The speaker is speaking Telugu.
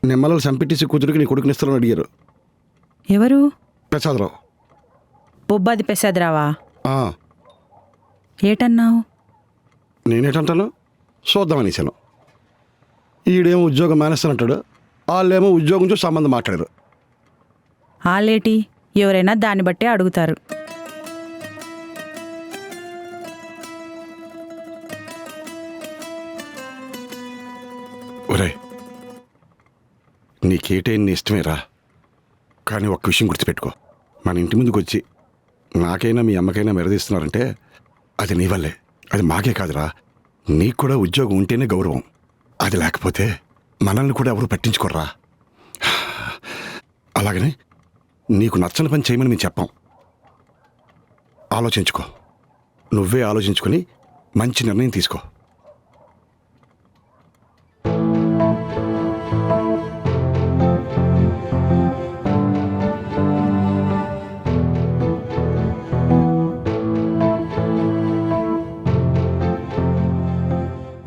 నిమ్మల సంపిటీసి కూతురికి నీ కొడుకునిస్తారని అడిగారు. ఎవరు? ప్రసాదరావు. బొబ్బాది పెసాదరావా? ఆ, ఏటన్నావు? నేనేటంటాను, చూద్దామనేసాను. ఈడేమో ఉద్యోగం మానేస్తానంటాడు, వాళ్ళేమో ఉద్యోగం చూసి సంబంధం మాట్లాడారు. ఆలేటి ఎవరైనా దాన్ని బట్టే అడుగుతారు. ఒరే, నీకేటైనా ఇష్టమేరా, కానీ ఒక్క విషయం గుర్తుపెట్టుకో. మన ఇంటి ముందుకు వచ్చి నాకైనా మీ అమ్మకైనా మెరదీస్తున్నారంటే అది నీ వల్లే. అది మాకే కాదురా, నీకు కూడా ఉద్యోగం ఉంటేనే గౌరవం. అది లేకపోతే మనల్ని కూడా ఎవరు పట్టించుకోర్రా. అలాగనే నీకు నచ్చని పని చేయమని మేము చెప్పాం. ఆలోచించుకో, నువ్వే ఆలోచించుకొని మంచి నిర్ణయం తీసుకో.